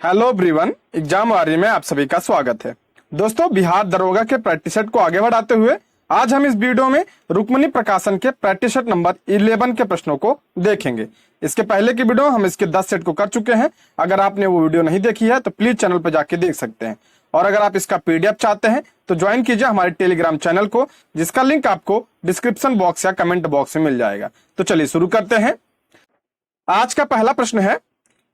Hello everyone, exam वारी में आप सभी का स्वागत है। दोस्तों, बिहार दरोगा के प्रैक्टिस सेट को आगे बढ़ाते हुए आज हम इस वीडियो में रुक्मिणी प्रकाशन के प्रैक्टिस सेट नंबर 11 के प्रश्नों को देखेंगे। इसके पहले की वीडियो हम इसके 10 सेट को कर चुके हैं। अगर आपने वो वीडियो नहीं देखी है तो प्लीज चैनल पर जाके देख सकते हैं। और अगर आप इसका पीडीएफ चाहते हैं तो ज्वाइन कीजिए हमारे टेलीग्राम चैनल को, जिसका लिंक आपको डिस्क्रिप्शन बॉक्स या कमेंट बॉक्स में मिल जाएगा। तो चलिए शुरू करते हैं। आज का पहला प्रश्न है,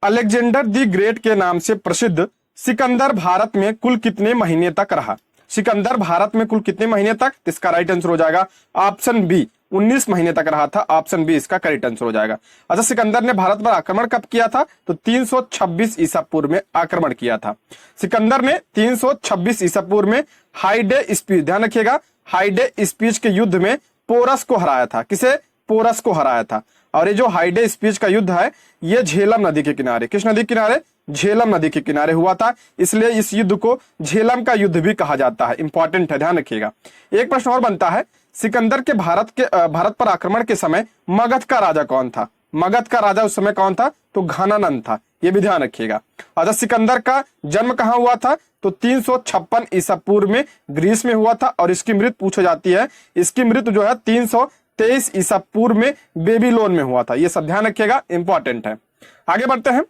अलेक्जेंडर दी ग्रेट के नाम से प्रसिद्ध सिकंदर भारत में कुल कितने महीने तक रहा? सिकंदर भारत में कुल कितने महीने तक? इसका राइट आंसर हो जाएगा ऑप्शन बी, 19 महीने तक रहा था। ऑप्शन बी इसका करेक्ट आंसर हो जाएगा। अच्छा, सिकंदर ने भारत पर आक्रमण कब किया था? तो 326 ईसा पूर्व में आक्रमण किया था। सिकंदर ने 326 ईसा पूर्व में हाइडे स्पीच, ध्यान रखिएगा, हाइडे स्पीच के युद्ध में पोरस को हराया था। किसे? पोरस को हराया था। और ये जो हाइडे स्पीच का युद्ध है ये झेलम नदी के किनारे, किस नदी के किनारे? झेलम नदी के किनारे हुआ था। इसलिए इस युद्ध को झेलम का युद्ध भी कहा जाता है। इंपॉर्टेंट है, ध्यान रखिएगा। एक प्रश्न और बनता है, सिकंदर के भारत पर आक्रमण के समय मगध का राजा कौन था? मगध का राजा उस समय कौन था? तो घनानंद था। ये भी ध्यान रखिएगा। अच्छा, सिकंदर का जन्म कहाँ हुआ था? तो 356 ईसा पूर्व में ग्रीस में हुआ था। और इसकी मृत्यु पूछी जाती है, इसकी मृत्यु जो है 323 ईसा पूर्व में बेबीलोन में हुआ था। ये सब ध्यान रखिएगा, इंपॉर्टेंट है। आगे बढ़ते हैं।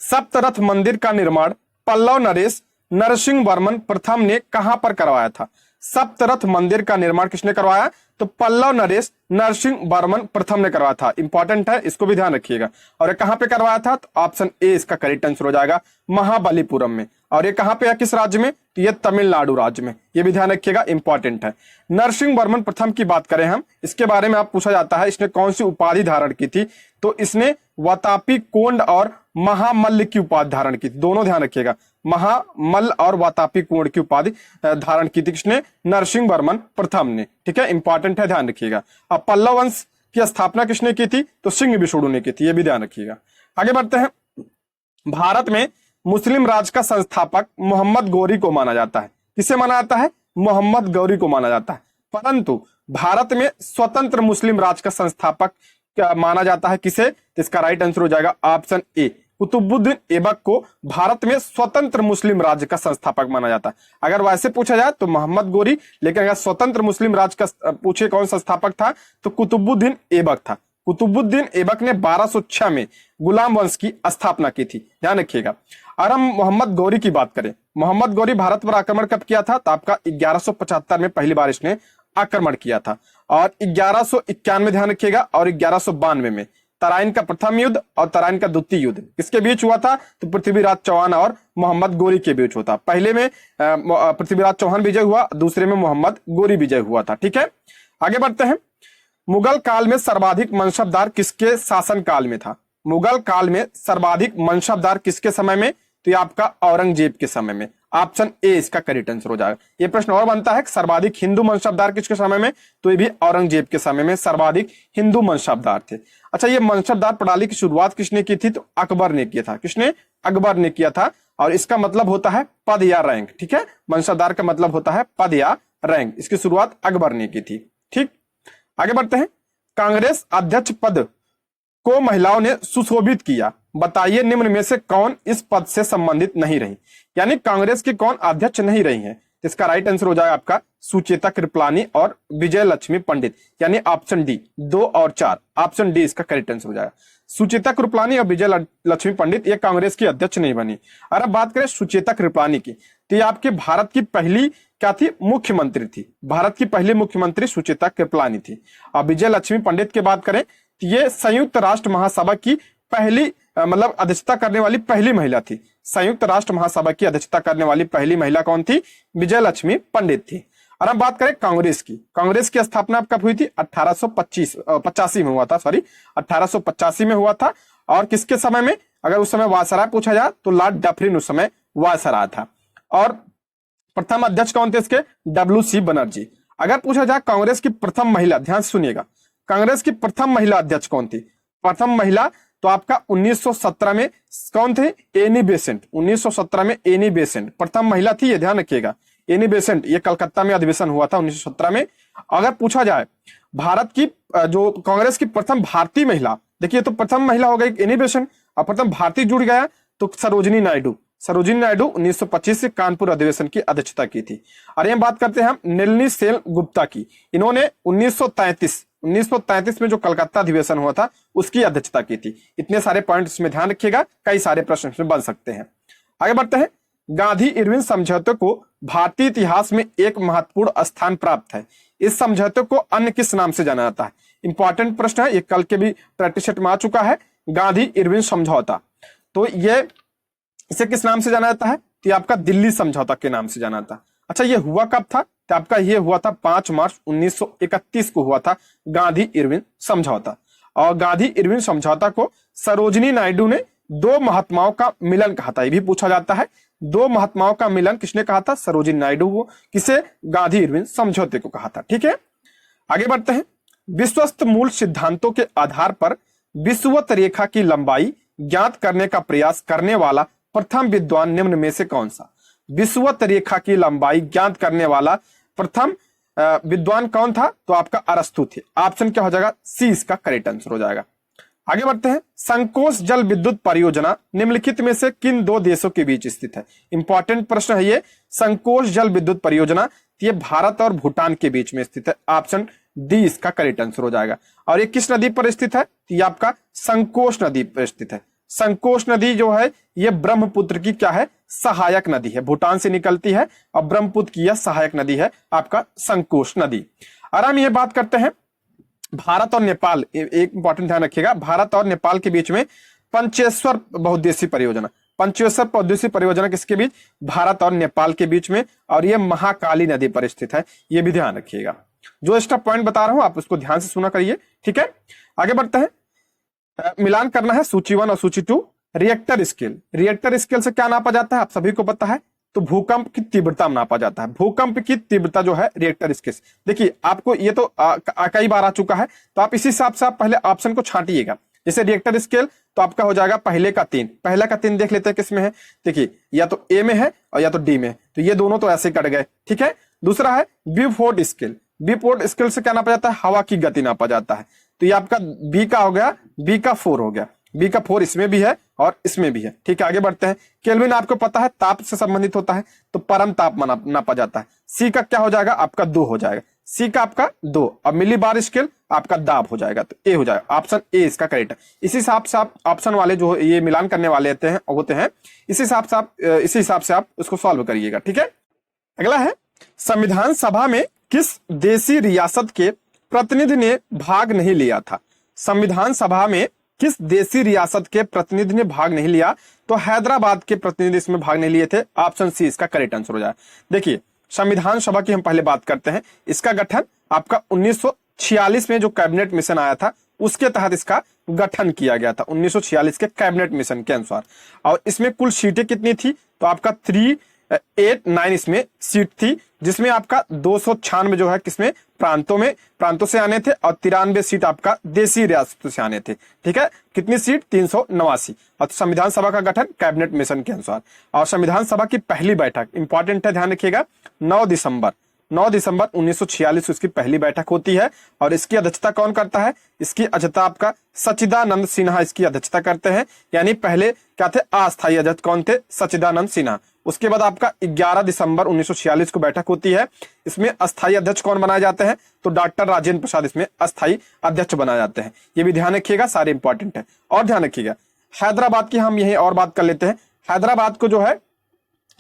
सप्तरथ मंदिर का निर्माण पल्लव नरेश नरसिंह वर्मन प्रथम ने कहां पर करवाया था? सप्तरथ मंदिर का निर्माण किसने करवाया? तो पल्लव नरेश नरसिंह वर्मन प्रथम ने करवाया था। इंपॉर्टेंट है, इसको भी ध्यान रखिएगा। और ये कहां पे करवाया था? तो ऑप्शन ए इसका करेक्ट आंसर हो जाएगा, महाबलीपुरम में। और ये कहां पे है, किस राज्य में? तो ये तमिलनाडु राज्य में। ये भी ध्यान रखिएगा, इंपॉर्टेंट है। नरसिंह वर्मन प्रथम की बात करें हम, इसके बारे में आप पूछा जाता है इसने कौन सी उपाधि धारण की थी? तो इसने वातापी कोंड और महामल्ल की उपाधि धारण की थी। दोनों ध्यान रखिएगा, महामल्ल और वातापी कोंड की उपाधि धारण की थी किसने? नरसिंह वर्मन प्रथम ने। ठीक है, इंपॉर्टेंट है, ध्यान रखिएगा। अब पल्लव वंश की स्थापना किसने की थी? तो सिंह विष्णु ने की थी। ये भी ध्यान रखिएगा। आगे बढ़ते हैं। भारत में मुस्लिम राज का संस्थापक मोहम्मद गौरी को माना जाता है। किसे माना जाता है? मोहम्मद गौरी को माना जाता है। परंतु भारत में स्वतंत्र मुस्लिम राज का संस्थापक क्या माना जाता है? किसे? तो इसका राइट आंसर हो जाएगा ऑप्शन ए, कुतुबुद्दीन ऐबक को भारत में स्वतंत्र मुस्लिम राज्य का संस्थापक माना जाता है। अगर वैसे पूछा जाए तो मोहम्मद गौरी, लेकिन अगर स्वतंत्र मुस्लिम राज्य का पूछे कौन संस्थापक था तो कुतुबुद्दीन ऐबक था। कुतुबुद्दीन ऐबक ने 1206 में गुलाम वंश की स्थापना की थी, ध्यान रखिएगा। और हम मोहम्मद गौरी की बात करें, मोहम्मद गौरी भारत पर आक्रमण कब किया था? तो आपका 1175 में पहली बार इसने आक्रमण किया था। और 1191 में ध्यान रखिएगा और 1192 में तराइन का प्रथम युद्ध और तराइन का द्वितीय युद्ध किसके बीच हुआ था? तो पृथ्वीराज चौहान और मोहम्मद गौरी के बीच होता। पहले में पृथ्वीराज चौहान विजय हुआ, दूसरे में मोहम्मद गौरी विजय हुआ था। ठीक है, आगे बढ़ते हैं। मुगल काल में सर्वाधिक मनसबदार किसके शासन काल में था? मुगल काल में सर्वाधिक मनसबदार किसके समय में? तो ये आपका औरंगजेब के समय में। ऑप्शन ए इसका करेक्ट आंसर हो जाएगा। ये प्रश्न और बनता है, सर्वाधिक हिंदू मनसबदार किसके समय में? तो ये भी औरंगजेब के समय में सर्वाधिक हिंदू मनसबदार थे। अच्छा, ये मनसबदार प्रणाली की शुरुआत किसने की थी? तो अकबर ने किया था। किसने? अकबर ने किया था। और इसका मतलब होता है पद या रैंक। ठीक है, मनसबदार का मतलब होता है पद या रैंक। इसकी शुरुआत अकबर ने की थी। ठीक, आगे बढ़ते हैं। कांग्रेस अध्यक्ष पद को महिलाओं ने सुशोभित किया, बताइए निम्न में से कौन इस पद से संबंधित नहीं रही? यानी कांग्रेस की कौन अध्यक्ष नहीं रही है? इसका राइट आंसर हो जाएगा आपका सुचेता कृपलानी और विजय लक्ष्मी पंडित, यानी ऑप्शन डी, 2 और 4। ऑप्शन डी इसका करेक्ट आंसर हो जाएगा। सुचेता कृपलानी और विजय लक्ष्मी पंडित ये कांग्रेस की अध्यक्ष नहीं बनी। और अब बात करें सुचेता कृपलानी की, तो ये आपके भारत की पहली क्या थी? मुख्यमंत्री थी। भारत की पहली मुख्यमंत्री सुचेता कृपलानी थी। और विजय लक्ष्मी पंडित की बात करें तो ये संयुक्त राष्ट्र महासभा की पहली मतलब अध्यक्षता करने वाली पहली महिला थी। संयुक्त राष्ट्र महासभा की अध्यक्षता करने वाली पहली महिला कौन थी? विजय लक्ष्मी पंडित थी। और हम बात करें कांग्रेस की, कांग्रेस की स्थापना कब हुई थी? 1885 में हुआ था, सॉरी 1885 में हुआ था। और किसके समय में? अगर उस समय वायसराय पूछा जाए तो लॉर्ड डफरिन उस समय वायसराय था। और प्रथम अध्यक्ष कौन थे इसके? WC बनर्जी। अगर पूछा जाए कांग्रेस की प्रथम महिला, ध्यान से सुनिएगा, कांग्रेस की प्रथम महिला अध्यक्ष कौन थी? प्रथम महिला तो आपका 1917 में कौन थे? Annie Besant. 1917 में एनी बेसेंट प्रथम महिला थी, ये ध्यान रखिएगा। एनी बेसेंट, ये कलकत्ता में अधिवेशन हुआ था 1917 में। अगर पूछा जाए भारत की जो कांग्रेस की प्रथम भारतीय महिला, देखिए तो प्रथम महिला हो गई एनी बेसेंट और प्रथम भारतीय जुड़ गया तो सरोजिनी नायडू 1925 से कानपुर अधिवेशन की अध्यक्षता की थी। और यह बात करते हैं हम नलिनी सेन गुप्ता की, इन्होंने 1933 में जो कलकत्ता अधिवेशन हुआ था उसकी अध्यक्षता की थी। इतने सारे पॉइंट इसमें ध्यान रखिएगा, कई सारे प्रश्न इसमें बन सकते हैं। आगे बढ़ते हैं। गांधी इरविन समझौते को भारतीय इतिहास में एक महत्वपूर्ण स्थान प्राप्त है। इस समझौते को अन्य किस नाम से जाना जाता है? इंपॉर्टेंट प्रश्न है, ये कल के भी प्रैक्टिस सेट में आ चुका है। गांधी इरविन समझौता, तो ये इसे किस नाम से जाना जाता है? तो ये आपका दिल्ली समझौता के नाम से जाना जाता है। अच्छा, ये हुआ कब था? तो आपका ये हुआ था 5 मार्च 1931 को हुआ था गांधी इरविन समझौता। और गांधी इरविन समझौता को सरोजिनी नायडू ने दो महात्माओं का मिलन कहा था। ये भी पूछा जाता है, दो महात्माओं का मिलन किसने कहा था? सरोजिनी नायडू को। किसे? गांधी इरविन समझौते को कहा था। ठीक है, आगे बढ़ते हैं। विश्वस्त मूल सिद्धांतों के आधार पर विषुवत रेखा की लंबाई ज्ञात करने का प्रयास करने वाला प्रथम विद्वान निम्न में से कौन सा? विषुवत रेखा की लंबाई ज्ञात करने वाला प्रथम विद्वान कौन था? तो आपका अरस्तु थे। ऑप्शन क्या हो जाएगा? सी इसका करेक्ट आंसर हो जाएगा। आगे बढ़ते हैं। संकोच जल विद्युत परियोजना निम्नलिखित में से किन दो देशों के बीच स्थित है? इंपॉर्टेंट प्रश्न है ये। संकोच जल विद्युत परियोजना, ये भारत और भूटान के बीच में स्थित है। ऑप्शन डी इसका करेक्ट आंसर हो जाएगा। और ये किस नदी पर स्थित है? ये आपका संकोच नदी पर स्थित है। संकोच नदी जो है ये ब्रह्मपुत्र की क्या है? सहायक नदी है। भूटान से निकलती है और ब्रह्मपुत्र की यह सहायक नदी है आपका संकोच नदी। और हम ये बात करते हैं भारत और नेपाल, एक इंपॉर्टेंट ध्यान रखिएगा, भारत और नेपाल के बीच में पंचेश्वर बहुउद्देशीय परियोजना, पंचेश्वर बहुउद्देशीय परियोजना किसके बीच? भारत और नेपाल के बीच में। और यह महाकाली नदी पर स्थित है, यह भी ध्यान रखिएगा। जो एक्स्ट्रा पॉइंट बता रहा हूं आप उसको ध्यान से सुना करिए। ठीक है, आगे बढ़ते हैं। मिलान करना है सूची 1 और सूची 2। रिएक्टर स्केल, रिएक्टर स्केल से क्या नापा जाता है? आप सभी को पता है, तो भूकंप की तीव्रता नापा जाता है। भूकंप की तीव्रता जो है रिएक्टर स्केल। देखिए आपको ये तो कई बार आ चुका है, तो आप इसी हिसाब से आप पहले ऑप्शन को छांटिएगा। जैसे रिएक्टर स्केल तो आपका हो जाएगा पहले का 3, पहला का 3 देख लेते हैं किसमें है। देखिए या तो ए में है और या तो डी में है, तो ये दोनों तो ऐसे कट गए। ठीक है, दूसरा है बीफोर्ड स्केल। बीफोर्ड स्केल से क्या नापा जाता है? हवा की गति नापा जाता है। तो ये आपका बी का हो गया, बी का 4 हो गया। बी का 4 इसमें भी है और इसमें भी है। ठीक है, आगे बढ़ते हैं। केल्विन आपको पता है ताप से संबंधित होता है, तो परम ताप नापा जाता है। सी का क्या हो जाएगा? आपका 2 हो जाएगा। सी का आपका 2। अब मिली बार स्केल आपका दाब हो जाएगा, तो ए हो जाएगा। ऑप्शन ए इसका करेक्ट है। इसी हिसाब से आप ऑप्शन वाले जो ये मिलान करने वाले होते हैं इसी हिसाब से आप उसको सॉल्व करिएगा। ठीक है, अगला है संविधान सभा में किस देशी रियासत के प्रतिनिधि ने भाग नहीं लिया था? संविधान सभा में किस देशी रियासत के प्रतिनिधि ने भाग नहीं लिया? तो हैदराबाद के प्रतिनिधि इसमें भाग नहीं लिए थे। ऑप्शन सी इसका करेक्ट आंसर हो जाए। देखिए संविधान सभा की हम पहले बात करते हैं। इसका गठन आपका 1946 में जो कैबिनेट मिशन आया था उसके तहत इसका गठन किया गया था, 1946 के कैबिनेट मिशन के अनुसार। और इसमें कुल सीटें कितनी थी? तो आपका 389 इसमें सीट थी, जिसमें आपका 296 जो है किसमें? प्रांतों से आने थे और 93 सीट आपका देशी रियासतों से आने थे। ठीक है, कितनी सीट? 389। और संविधान सभा का गठन कैबिनेट मिशन के अनुसार। और संविधान सभा की पहली बैठक इंपॉर्टेंट है, ध्यान रखिएगा, 9 दिसंबर 1946 उसकी पहली बैठक होती है। और इसकी अध्यक्षता कौन करता है? इसकी अध्यक्षता आपका सच्चिदानंद सिन्हा इसकी अध्यक्षता करते हैं। यानी पहले क्या थे? अस्थायी अध्यक्ष कौन थे? सच्चिदानंद सिन्हा। उसके बाद आपका 11 दिसंबर 1946 को बैठक होती है। इसमें अस्थायी अध्यक्ष कौन बनाए जाते हैं? तो डॉक्टर राजेंद्र प्रसाद इसमें अस्थायी अध्यक्ष बनाए जाते हैं। ये भी ध्यान रखिएगा, सारे इंपॉर्टेंट है। और ध्यान रखिएगा हैदराबाद की हम यही और बात कर लेते हैं। हैदराबाद को जो है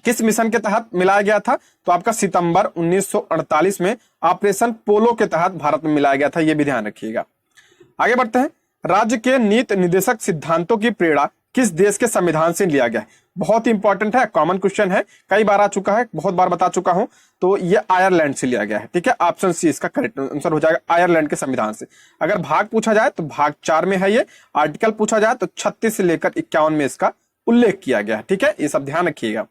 किस मिशन के तहत मिलाया गया था? तो आपका सितंबर 1948 में ऑपरेशन पोलो के तहत भारत में मिलाया गया था। यह भी ध्यान रखिएगा। आगे बढ़ते हैं। राज्य के नीति निर्देशक सिद्धांतों की प्रेरणा किस देश के संविधान से लिया गया है? बहुत ही इंपॉर्टेंट है, कॉमन क्वेश्चन है, कई बार आ चुका है, बहुत बार बता चुका हूं। तो ये आयरलैंड से लिया गया है। ठीक है, ऑप्शन सी इसका करेक्ट आंसर हो जाएगा, आयरलैंड के संविधान से। अगर भाग पूछा जाए तो भाग 4 में है ये। आर्टिकल पूछा जाए तो 36 से लेकर 51 में इसका उल्लेख किया गया है। ठीक है, ये सब ध्यान रखिएगा।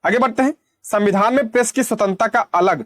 आगे बढ़ते हैं। संविधान में प्रेस की स्वतंत्रता का अलग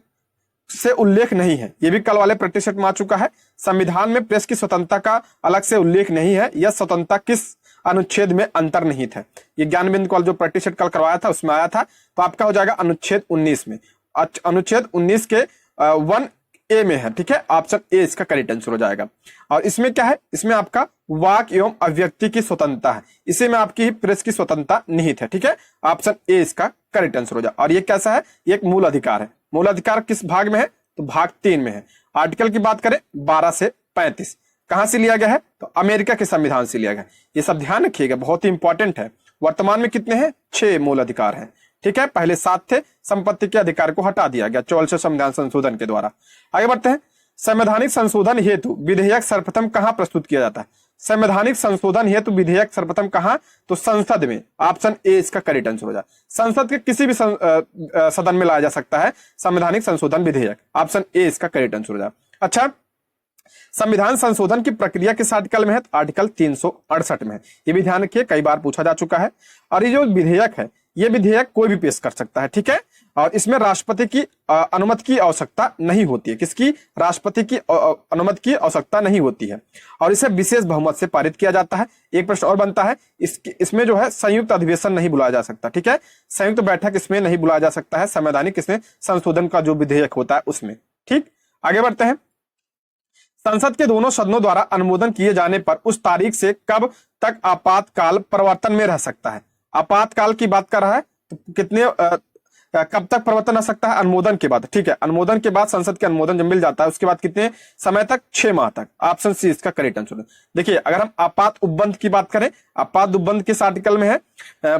से उल्लेख नहीं है। यह भी कल वाले प्रैक्टिस सेट में आ चुका है। संविधान में प्रेस की स्वतंत्रता का अलग से उल्लेख नहीं है। यह स्वतंत्रता किस अनुच्छेद में अंतर्निहित है? ये ज्ञान बिंदु कॉल जो प्रैक्टिस सेट कल करवाया था उसमें आया था। तो आपका हो जाएगा अनुच्छेद 19 में। अनुच्छेद 19 के 1 ए में है, ठीक है, ऑप्शन ए इसका करेक्ट आंसर हो जाएगा। और इसमें क्या है, इसमें आपका वाक एवं अभिव्यक्ति की स्वतंत्रता है, इसी में आपकी प्रेस की स्वतंत्रता निहित है, ठीक है, ऑप्शन ए इसका करेक्ट आंसर हो जाएगा। और ये कैसा है, ये एक मूल अधिकार है। मूल अधिकार किस भाग में है, तो भाग 3 में है। आर्टिकल की बात करें 12 से 35 कहां से लिया गया है, तो अमेरिका के संविधान से लिया गया। ये सब ध्यान रखिएगा, बहुत ही इंपॉर्टेंट है। वर्तमान में कितने हैं, 6 मूल अधिकार हैं, ठीक है, पहले 7 थे, संपत्ति के अधिकार को हटा दिया गया 44 संविधान संशोधन के द्वारा। आगे बढ़ते हैं। संवैधानिक संशोधन हेतु विधेयक सर्वप्रथम कहां प्रस्तुत किया जाता है, संवैधानिक संशोधन हेतु विधेयक सर्वप्रथम कहां, तो संसद में, ऑप्शन ए इसका करेक्ट आंसर हो जाए। संसद के किसी भी सदन में लाया जा सकता है संवैधानिक संशोधन विधेयक, ऑप्शन ए इसका करेक्ट आंसर हो जाए। अच्छा, संविधान संशोधन की प्रक्रिया किस आर्टिकल में है, तो आर्टिकल 368 में है। ये भी ध्यान रखिए, कई बार पूछा जा चुका है। और ये जो विधेयक है, ये विधेयक कोई भी पेश कर सकता है, ठीक है, और इसमें राष्ट्रपति की अनुमति की आवश्यकता नहीं होती है। किसकी, राष्ट्रपति की अनुमति की आवश्यकता नहीं होती है, और इसे विशेष बहुमत से पारित किया जाता है। एक प्रश्न और बनता है, इसमें जो है संयुक्त अधिवेशन नहीं बुलाया जा सकता, ठीक है, संयुक्त बैठक इसमें नहीं बुलाया जा सकता है, संवैधानिक इसमें संशोधन का जो विधेयक होता है उसमें। ठीक, आगे बढ़ते हैं। संसद के दोनों सदनों द्वारा अनुमोदन किए जाने पर उस तारीख से कब तक आपातकाल प्रवर्तन में रह सकता है। आपातकाल की बात कर रहा है, तो कितने कब तक प्रवर्तन रह सकता है, अनुमोदन के बाद, ठीक है, अनुमोदन के बाद, संसद के अनुमोदन जब मिल जाता है उसके बाद कितने समय तक, 6 माह तक, ऑप्शन सी इसका करेक्ट आंसर है। देखिए, अगर हम आपात उपबंध की बात करें, आपात उपबंध किस आर्टिकल में है,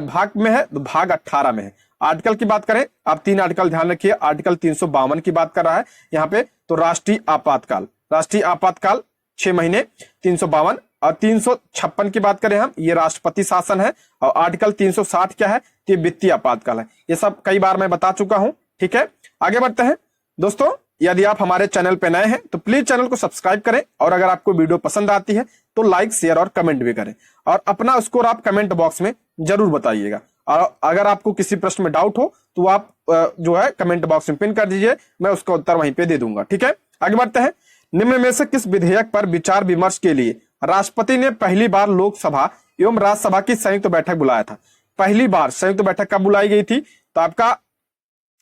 भाग में है, तो भाग 18 में है। आर्टिकल की बात करें, आप 3 आर्टिकल ध्यान रखिए, आर्टिकल 352 की बात कर रहा है यहाँ पे, तो राष्ट्रीय आपातकाल, राष्ट्रीय आपातकाल 6 महीने, 352, और 356 की बात करें हम, ये राष्ट्रपति शासन है, और आर्टिकल 360 क्या है, तो ये वित्तीय आपातकाल है। ये सब कई बार मैं बता चुका हूं, ठीक है। आगे बढ़ते हैं दोस्तों, यदि आप हमारे चैनल पे नए हैं तो प्लीज चैनल को सब्सक्राइब करें, और अगर आपको वीडियो पसंद आती है तो लाइक, शेयर और कमेंट भी करें, और अपना स्कोर आप कमेंट बॉक्स में जरूर बताइएगा। और अगर आपको किसी प्रश्न में डाउट हो तो आप जो है कमेंट बॉक्स में पिन कर दीजिए, मैं उसका उत्तर वहीं पे दे दूंगा, ठीक है। आगे बढ़ते हैं। निम्न में से किस विधेयक पर विचार विमर्श के लिए राष्ट्रपति ने पहली बार लोकसभा एवं राज्यसभा की संयुक्त बैठक बुलाया था। पहली बार संयुक्त बैठक कब बुलाई गई थी, तो आपका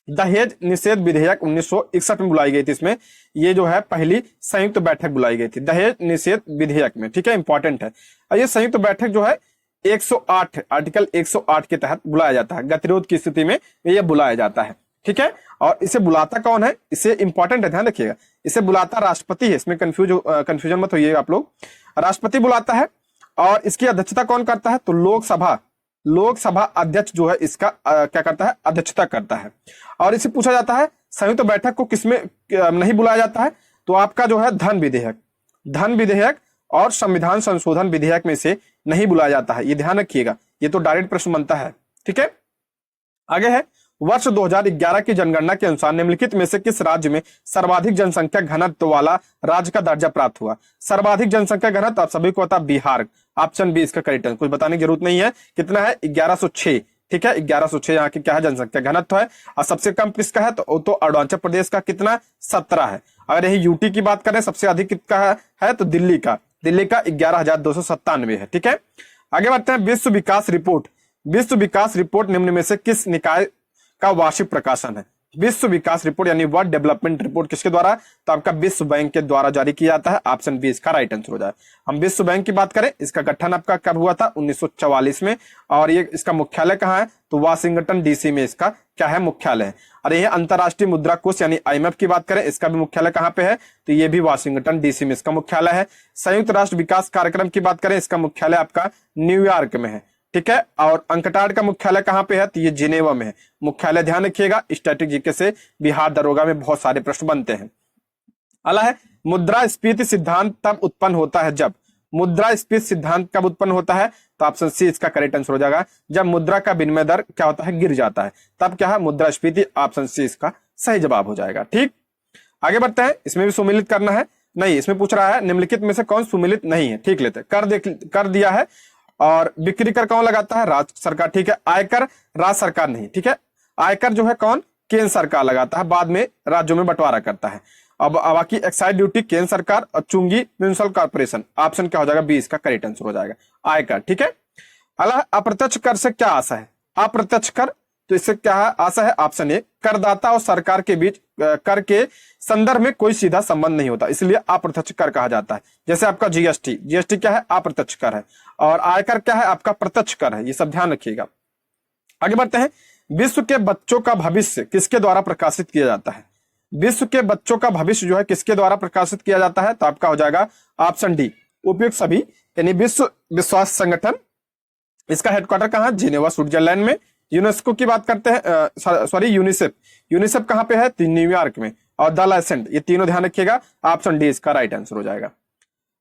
दहेज निषेध विधेयक 1961 में बुलाई गई थी। इसमें ये जो है पहली संयुक्त बैठक बुलाई गई थी दहेज निषेध विधेयक में, ठीक है, इंपॉर्टेंट है। और ये संयुक्त बैठक जो है 108 आर्टिकल 108 के तहत बुलाया जाता है, गतिरोध की स्थिति में ये बुलाया जाता है, ठीक है। और इसे बुलाता कौन है, इसे इंपॉर्टेंट है, ध्यान रखिएगा, इसे बुलाता राष्ट्रपति है, इसमें कंफ्यूजन मत होइए आप लोग, राष्ट्रपति बुलाता है। और इसकी अध्यक्षता कौन करता है, तो लोकसभा अध्यक्ष जो है इसका क्या करता है, अध्यक्षता करता है। और इसे पूछा जाता है संयुक्त बैठक को किसमें नहीं बुलाया जाता है, तो आपका जो है धन विधेयक और संविधान संशोधन विधेयक में से नहीं बुलाया जाता है, ये ध्यान रखिएगा, ये तो डायरेक्ट प्रश्न बनता है, ठीक है। आगे है, वर्ष 2011 की जनगणना के अनुसार निम्नलिखित में से किस राज्य में सर्वाधिक जनसंख्या घनत्व वाला राज्य का दर्जा प्राप्त हुआ। सर्वाधिक जनसंख्या घनत्व आप सभी को पता, बिहार, ऑप्शन बी इसका करेक्ट है, कुछ बताने की जरूरत नहीं है। कितना है, 1106, ठीक है, 1106 यहाँ की क्या है, जनसंख्या घनत्व है। और सबसे कम किसका है, तो अरुणाचल प्रदेश का कितना, 17 है। अगर यही यूटी की बात करें, सबसे अधिक कितना है, तो दिल्ली का 11,297 है, ठीक है। आगे बढ़ते हैं। विश्व विकास रिपोर्ट निम्न में से किस निकाय का वार्षिक प्रकाशन है। विश्व विकास रिपोर्ट यानी वर्ल्ड डेवलपमेंट रिपोर्ट किसके द्वारा, तो आपका विश्व बैंक के द्वारा जारी किया जाता है, ऑप्शन बी इसका राइट आंसर हो जाए। हम विश्व बैंक की बात करें, इसका गठन आपका कब हुआ था, 1944 में। और ये इसका मुख्यालय कहाँ है, तो वाशिंगटन डीसी में इसका क्या है, मुख्यालय है। और ये अंतरराष्ट्रीय मुद्रा कोष यानी IMF की बात करें, इसका भी मुख्यालय कहाँ पे है, तो ये भी वाशिंगटन डीसी में इसका मुख्यालय है। संयुक्त राष्ट्र विकास कार्यक्रम की बात करें, इसका मुख्यालय आपका न्यूयॉर्क में है, ठीक है। और अंकटाड का मुख्यालय कहाँ पे है, तो ये जिनेवा में है मुख्यालय, ध्यान रखिएगा। स्टैटिक जीके से बिहार दरोगा में बहुत सारे प्रश्न बनते हैं। अगला है, मुद्रास्फीति सिद्धांत तब उत्पन्न होता है जब, मुद्रास्फीति सिद्धांत कब उत्पन्न होता है, तो ऑप्शन सी इसका करेक्ट आंसर हो जाएगा, जब मुद्रा का विनिमय दर क्या होता है, गिर जाता है, तब क्या है, मुद्रास्फीति, ऑप्शन सी इसका सही जवाब हो जाएगा, ठीक। आगे बढ़ते हैं। इसमें भी सुमेलित करना है, नहीं, इसमें पूछ रहा है निम्नलिखित में से कौन सुमेलित नहीं है, ठीक, लेते कर दिया है। और बिक्री कर कौन लगाता है, राज्य सरकार, ठीक है। आयकर राज्य सरकार नहीं, ठीक है, आयकर जो है कौन, केंद्र सरकार लगाता है, बाद में राज्यों में बंटवारा करता है। अब बाकी एक्साइज ड्यूटी केंद्र सरकार, और चुंगी म्युनिसिपल कॉर्पोरेशन, ऑप्शन क्या हो जाएगा, बी इसका करेक्ट आंसर हो जाएगा, आयकर, ठीक है। अगला, अप्रत्यक्ष कर से क्या आशा है, अप्रत्यक्ष कर, तो इससे क्या है आशा है, ऑप्शन ए, करदाता और सरकार के बीच कर के संदर्भ में कोई सीधा संबंध नहीं होता, इसलिए अप्रत्यक्ष कर कहा जाता है। जैसे आपका जीएसटी, जीएसटी क्या है? अप्रत्यक्ष कर है। और आयकर क्या है? आपका प्रत्यक्ष कर है। ये सब ध्यान रखिएगा। आगे बढ़ते हैं। विश्व के बच्चों का भविष्य किसके द्वारा प्रकाशित किया जाता है? विश्व के बच्चों का भविष्य जो है किसके द्वारा प्रकाशित किया जाता है? तो आपका हो जाएगा ऑप्शन डी, उपयुक्त सभी, यानी विश्व स्वास्थ्य संगठन। इसका हेडक्वार्टर कहाँ है? जिनेवा, स्विट्जरलैंड में। यूनेस्को की बात करते हैं, सॉरी यूनिसेफ, यूनिसेफ कहाँ पे है? तो न्यूयॉर्क में। और द लाइसेंट, ये तीनों ध्यान रखिएगा। ऑप्शन डी इसका राइट आंसर हो जाएगा।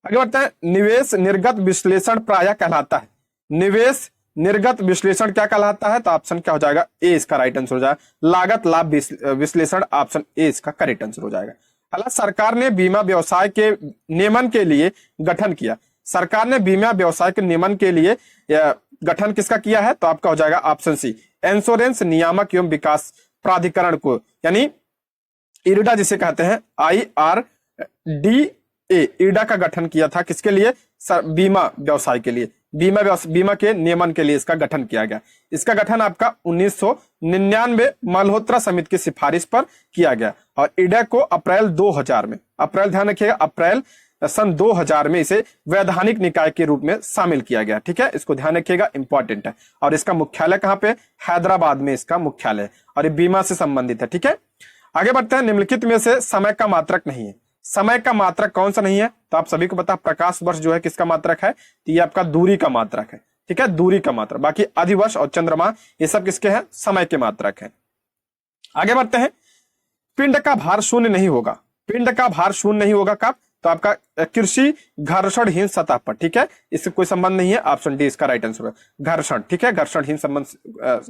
आगे बढ़ते हैं। निवेश निर्गत विश्लेषण प्रायः कहलाता है। निवेश निर्गत विश्लेषण क्या कहलाता है? तो ऑप्शन क्या हो जाएगा? ए इसका राइट आंसर हो जाएगा। लागत लाभ विश्लेषण, ऑप्शन ए इसका करेक्ट आंसर हो जाएगा। हालांकि सरकार ने बीमा व्यवसाय के नियमन के लिए गठन किया। सरकार ने बीमा व्यवसाय के नियमन के लिए गठन किसका किया है? तो आपका हो जाएगा ऑप्शन सी, इंश्योरेंस नियामक एवं विकास प्राधिकरण को, यानी इरडा जिसे कहते हैं, IRDA, इरडा का गठन किया था। किसके लिए? बीमा व्यवसाय के लिए, बीमा के नियमन के लिए इसका गठन किया गया। इसका गठन आपका 1999 मल्होत्रा समिति की सिफारिश पर किया गया। और इरडा को अप्रैल 2000 में, अप्रैल ध्यान रखिएगा, अप्रैल सन 2000 में इसे वैधानिक निकाय के रूप में शामिल किया गया। ठीक है, इसको ध्यान रखिएगा, इंपॉर्टेंट है। और इसका मुख्यालय कहाँ पे? हैदराबाद में इसका मुख्यालय है। और ये बीमा से संबंधित है। ठीक है, आगे बढ़ते हैं। निम्नलिखित में से समय का मात्रक नहीं है। समय का मात्रक कौन सा नहीं है? तो आप सभी को पता, प्रकाश वर्ष जो है किसका मात्रक है? तो ये आपका दूरी का मात्रक है। ठीक है, दूरी का मात्रक। बाकी अधिवर्ष और चंद्रमा ये सब किसके हैं? समय के मात्रक है। आगे बढ़ते हैं। पिंड का भार शून्य नहीं होगा। पिंड का भार शून्य नहीं होगा कब? तो आपका कृषि घर्षणहीन सतह पर। ठीक है, इससे कोई संबंध नहीं है। ऑप्शन डी इसका राइट आंसर है, घर्षण। ठीक है, घर्षणहीन संबंध,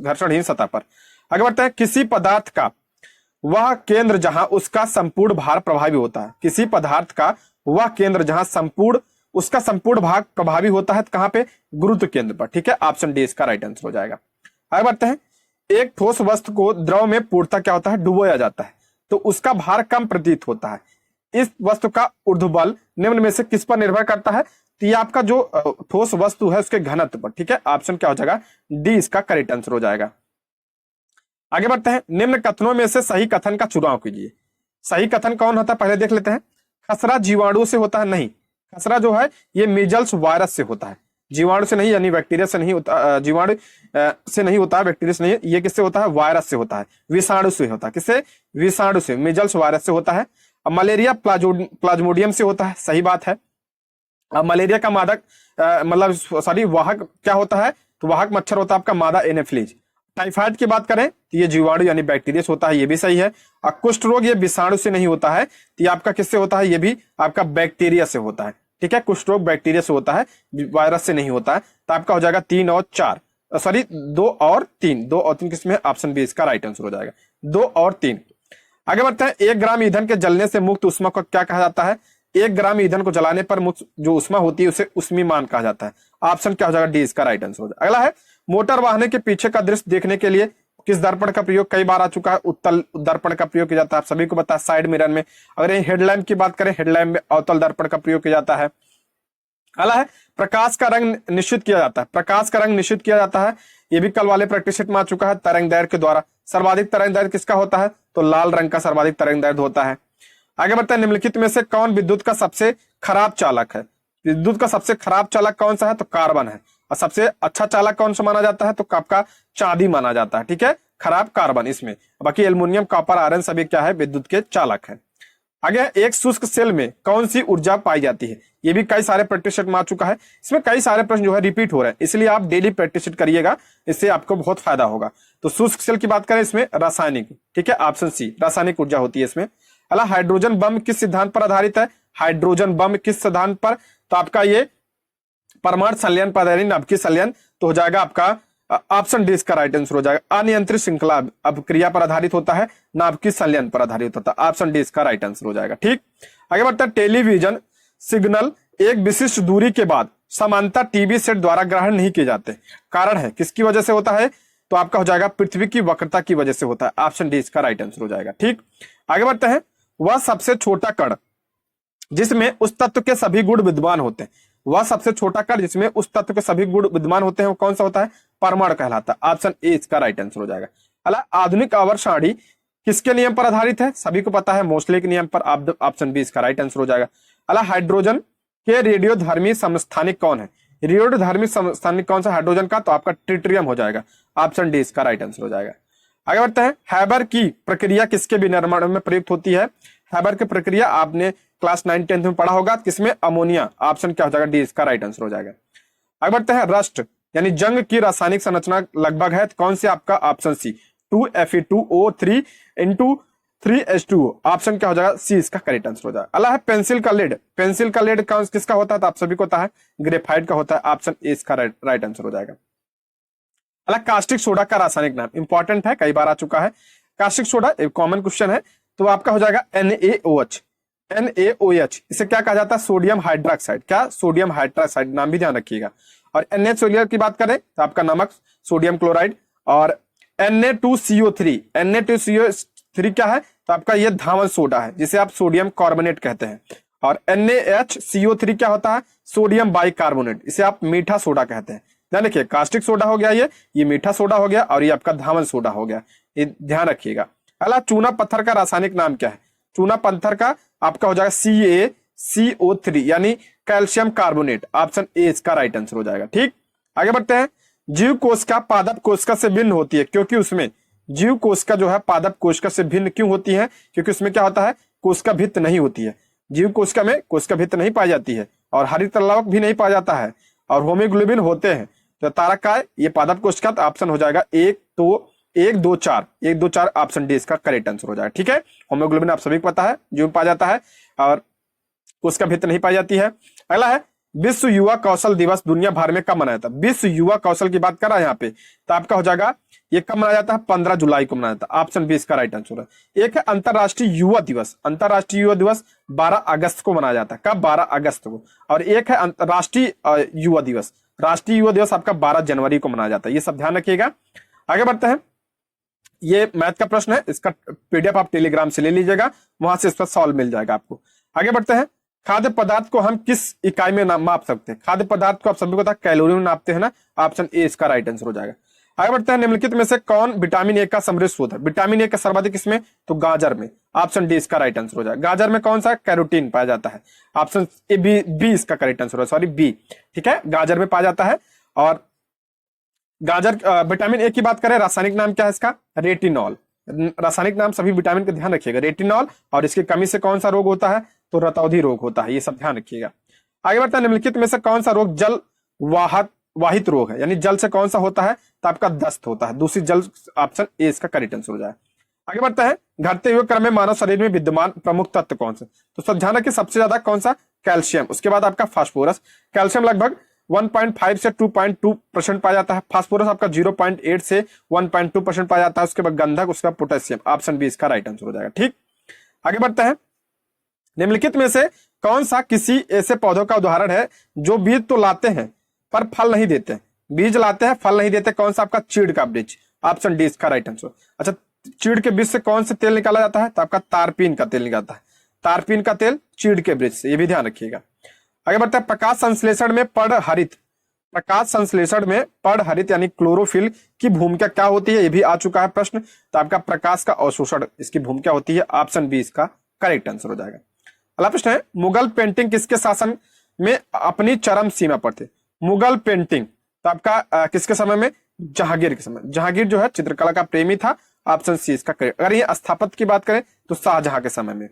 घर्षणहीन सतह पर। आगे बढ़ते हैं। किसी पदार्थ का वह केंद्र जहां उसका संपूर्ण भार प्रभावी होता है। किसी पदार्थ का वह केंद्र जहां उसका संपूर्ण भाग प्रभावी होता है, तो कहां पे? गुरुत्व केंद्र पर। ठीक है, ऑप्शन डी इसका राइट आंसर हो जाएगा। आगे बढ़ते हैं। एक ठोस वस्तु को द्रव में पूर्णतः क्या होता है? डुबोया जाता है, तो उसका भार कम प्रतीत होता है। इस वस्तु का ऊर्ध्वबल निम्न में से किस पर निर्भर करता है? तो ये आपका जो ठोस वस्तु है उसके घनत्व पर। ठीक है, ऑप्शन क्या हो जाएगा? डी इसका करेक्ट आंसर हो जाएगा। आगे बढ़ते हैं। निम्न कथनों में से सही कथन का चुनाव कीजिए। सही कथन कौन होता है? पहले देख लेते हैं। खसरा जीवाणु से होता है? नहीं, खसरा जो है ये मीजल्स वायरस से होता है, जीवाणु से नहीं, यानी बैक्टीरिया से नहीं होता, जीवाणु से नहीं होता है, बैक्टीरिया से नहीं। ये किससे होता है? वायरस से होता है, विषाणु से होता है। किससे? विषाणु से, मीजल्स वायरस से होता है। अब मलेरिया प्लाज्मोडियम से होता है, सही बात है। अब मलेरिया का मादक मतलब सॉरी वाहक क्या होता है? तो वाहक मच्छर होता है आपका मादा एनोफिलीज। टाइफाइड की बात करें तो ये जीवाणु यानी बैक्टीरिया से होता है, ये भी सही है। और कुष्ठ रोग ये विषाणु से नहीं होता है, तो ये आपका किससे होता है? ये भी आपका बैक्टीरिया से होता है। ठीक है, कुष्ठ रोग बैक्टीरिया से होता है, वायरस से नहीं होता है। तो आपका हो जाएगा 3 और 4, सॉरी 2 और 3, 2 और 3 किसमें? ऑप्शन बी इसका राइट आंसर हो जाएगा, 2 और 3। आगे बढ़ते हैं। 1 ग्राम ईंधन के जलने से मुक्त उष्मा को क्या कहा जाता है? 1 ग्राम ईंधन को जलाने पर मुक्त जो उष्मा होती है उसे उष्मीमान कहा जाता है। ऑप्शन क्या हो जाएगा? डी इसका राइट आंसर हो जाएगा। अगला है। मोटर वाहन के पीछे का दृश्य देखने के लिए किस दर्पण का प्रयोग कई बार आ चुका है? उत्तल दर्पण का प्रयोग किया जाता है, आप सभी को पता है, साइड मिरर में। अगर ये हेडलैम्प की बात करें, हेडलैम्प में अवतल दर्पण का प्रयोग किया जाता है। अगला है। प्रकाश का रंग निश्चित किया जाता है। प्रकाश का रंग निश्चित किया जाता है, ये भी कल वाले प्रैक्टिस सेट में आ चुका है, तरंगदैर्घ्य के द्वारा। सर्वाधिक तरंगदैर्घ्य किसका होता है? तो लाल रंग का सर्वाधिक तरंगदैर्घ्य होता है। आगे बढ़ते हैं। निम्नलिखित में से कौन विद्युत का सबसे खराब चालक है? विद्युत का सबसे खराब चालक कौन सा है? तो कार्बन है। और सबसे अच्छा चालक कौन सा माना जाता है? तो आपका चांदी माना जाता है। ठीक है, खराब कार्बन इसमें। बाकी एल्युमिनियम, कॉपर, आयरन सभी क्या है? विद्युत के चालक है। आगे, एक शुष्क सेल में कौन सी ऊर्जा पाई जाती है? ये भी कई सारे प्रैक्टिस सेट में आ चुका है। इसमें कई सारे प्रश्न जो है रिपीट हो रहे हैं, इसलिए आप डेली प्रैक्टिस सेट करिएगा, इससे आपको बहुत फायदा होगा। तो शुष्क सेल की बात करें, इसमें रासायनिक। ठीक है, ऑप्शन सी रासायनिक ऊर्जा होती है इसमें। अला हाइड्रोजन बम किस सिद्धांत पर आधारित है? हाइड्रोजन बम किस सिद्धांत पर? तो आपका ये परमाणु संलयन पर आधारित, नाभिकीय संलयन। तो हो जाएगा आपका ऑप्शन डी इसका राइट आंसर हो जाएगा। अनियंत्रित श्रृंखला अभिक्रिया पर आधारित होता है, नाभिकीय संलयन पर आधारित होता है। ऑप्शन डी इसका राइट आंसर हो जाएगा। ठीक, आगे बढ़ते हैं। टेलीविजन सिग्नल एक विशिष्ट दूरी के बाद समांतर टीवी सेट द्वारा ग्रहण नहीं किए जाते, कारण है किसकी वजह से होता है? तो आपका हो जाएगा पृथ्वी की वक्रता की वजह से होता है। ऑप्शन डी इसका राइट आंसर हो जाएगा। ठीक, आगे बढ़ते हैं। वह सबसे छोटा कण जिसमें उस तत्व के सभी गुण विद्यमान होते हैं, वह सबसे छोटा कण जिसमें उस तत्व के सभी गुण विद्यमान होते हैं, वो कौन सा होता है? परमाणु कहलाता है। ऑप्शन ए इसका राइट आंसर हो जाएगा। अला आधुनिक आवर्त सारणी किसके नियम पर आधारित है? सभी को पता है, मोस्टली के नियम पर। आप ऑप्शन बी इसका राइट आंसर हो जाएगा। अला हाइड्रोजन के रेडियोधर्मी समस्थानिक कौन है? रेडियोधर्मी समस्थानिक कौन सा हाइड्रोजन का? तो आपका ट्रिटियम हो जाएगा। ऑप्शन डी इसका राइट आंसर हो जाएगा। आगे बढ़ते हैं। हैबर की प्रक्रिया किसके विनिर्माण में प्रयुक्त होती है? हैबर की प्रक्रिया आपने क्लास 9 10th में पढ़ा होगा, किसमें? अमोनिया। ऑप्शन क्या हो जाएगा? डी इसका राइट आंसर हो जाएगा। आगे बढ़ते हैं। रस्ट यानी जंग की रासायनिक संरचना लगभग है कौन सी? आपका option C 2Fe2O3 into 3H2O। Option क्या हो जाएगा? सी इसका करेक्ट आंसर हो जाएगा। अला है पेंसिल का लेड। पेंसिल का लेड किसका होता है? तो आप सभी को होता है, ग्रेफाइट का होता है। ऑप्शन ए इसका राइट आंसर हो जाएगा। अला कास्टिक सोडा का रासायनिक नाम, इंपॉर्टेंट है, कई बार आ चुका है। कास्टिक सोडा एक कॉमन क्वेश्चन है, तो आपका हो जाएगा NaOH। NaOH इसे क्या कहा जाता है? Sodium hydroxide. क्या? सोडियम हाइड्रोक्साइड, नाम भी ध्यान रखिएगा। और NaCl की बात करें तो आपका नमक, सोडियम क्लोराइड। और Na2CO3, Na2CO3 क्या है? तो आपका ये धावन सोडा है, जिसे आप सोडियम कार्बोनेट कहते हैं। और NaHCO3 क्या होता है? सोडियम बाइकार्बोनेट, इसे आप मीठा सोडा कहते हैं। ध्यान रखिए, कास्टिक सोडा हो गया, ये मीठा सोडा हो गया, और ये आपका धावन सोडा हो गया, ये ध्यान रखिएगा। अगला, चूना पत्थर का रासायनिक नाम क्या है? चूना पत्थर का आपका हो जाएगा CaCO3 यानी कैल्शियम कार्बोनेट। ऑप्शन ए इसका राइट आंसर हो जाएगा। ठीक, आगे बढ़ते हैं। जीव कोशिका पादप कोशिका से भिन्न होती है क्योंकि उसमें, जीव कोशिका जो है पादप कोशिका से भिन्न क्यों होती है? क्योंकि उसमें क्या होता है? कोशिका भित्त नहीं होती है। जीव कोशिका में कोशिका भित्त नहीं पाई जाती है, और हरित लवक भी नहीं पाया जाता है, और होमोग्लोबिन होते हैं। तो तारक ये पादप कोशिका, तो ऑप्शन हो जाएगा 1 2 4 ऑप्शन डी इसका करेक्ट आंसर हो जाएगा। ठीक है, होमोग्लोबिन आप सभी को पता है, जीव में पाया जाता है, और कोशिका भित्त नहीं पाई जाती है। अगला है, विश्व युवा कौशल दिवस दुनिया भर में कब मनाया जाता है? विश्व युवा कौशल की बात कर रहा है यहाँ पे, तो आपका हो जाएगा, ये कब मनाया जाता है? 15 जुलाई को मनाया जाता है। ऑप्शन बी इसका राइट आंसर है। एक है अंतरराष्ट्रीय युवा दिवस। अंतरराष्ट्रीय युवा दिवस 12 अगस्त को मनाया जाता है। कब? 12 अगस्त को। और एक है राष्ट्रीय युवा दिवस। राष्ट्रीय युवा दिवस आपका 12 जनवरी को मनाया जाता है। ये सब ध्यान रखिएगा। आगे बढ़ते हैं। ये मैथ का प्रश्न है, इसका PDF आप टेलीग्राम से ले लीजिएगा, वहां से इसका सॉल्व मिल जाएगा आपको। आगे बढ़ते हैं। खाद्य पदार्थ को हम किस इकाई में माप सकते हैं? खाद्य पदार्थ को आप सभी को पता है कैलोरी में नापते हैं ना। ऑप्शन ए इसका राइट आंसर हो जाएगा। आगे बढ़ते हैं। निम्नलिखित में से कौन विटामिन ए का समृद्ध स्रोत है? विटामिन ए का सर्वाधिक किसमें? तो गाजर में। ऑप्शन डी इसका राइट आंसर हो जाएगा। गाजर में कौन सा? कैरोटीन पाया जाता है। ऑप्शन ए बी इसका करेक्ट आंसर है, सॉरी बी। ठीक है, गाजर में पाया जाता है। और गाजर, विटामिन ए की बात करें, रासायनिक नाम क्या है इसका? रेटिनॉल। रासायनिक नाम सभी विटामिन का ध्यान रखिएगा, रेटिनॉल। और इसकी कमी से कौन सा रोग होता है? तो रतौंधी रोग होता है। ये सब ध्यान रखिएगा। आगे बढ़ते हैं। निम्नलिखित में से कौन सा रोग जल वाहित रोग है? यानी जल से कौन सा होता है? तो आपका दस्त होता है, दूषित जल। ऑप्शन ए इसका करेक्ट आंसर हो जाए। आगे बढ़ते हैं। घटते हुए क्रम में मानव शरीर में विद्यमान प्रमुख तत्व कौन से? तो सब ध्यान रखिए, सबसे ज्यादा कौन सा? कैल्शियम। उसके बाद आपका फास्फोरस। कैल्शियम लगभग 1.5 से 2.2% पाया जाता है। फास्फोरस आपका 0.8 से 1.2% पाया जाता है। उसके बाद गंधक, उसका पोटेशियम। ऑप्शन बी इसका राइट आंसर हो जाएगा। ठीक, आगे बढ़ते हैं। निम्नलिखित में से कौन सा किसी ऐसे पौधों का उदाहरण है जो बीज तो लाते हैं पर फल नहीं देते? बीज लाते हैं, फल नहीं देते। कौन सा? आपका चीड़ का वृक्ष। ऑप्शन डी इसका राइट आंसर। अच्छा, चीड़ के बीज से कौन से तेल निकाला जाता है? तो आपका तारपीन का तेल निकलता है। तारपीन का तेल चीड़ के वृक्ष से, ये भी ध्यान रखिएगा। आगे बढ़ते हैं। प्रकाश संश्लेषण में पर्णहरित, प्रकाश संश्लेषण में पर्णहरित यानी क्लोरोफिल की भूमिका क्या होती है? ये भी आ चुका है प्रश्न। तो आपका प्रकाश का अवशोषण, इसकी भूमिका होती है। ऑप्शन बी इसका करेक्ट आंसर हो जाएगा। अगला प्रश्न है, मुगल पेंटिंग किसके शासन में अपनी चरम सीमा पर थे? मुगल पेंटिंग तो आपका किसके समय में? जहांगीर के समय। जहांगीर जो है चित्रकला का प्रेमी था। ऑप्शन सी इसका करेक्ट। अगर ये स्थापत्य की बात करें तो शाहजहां के समय में।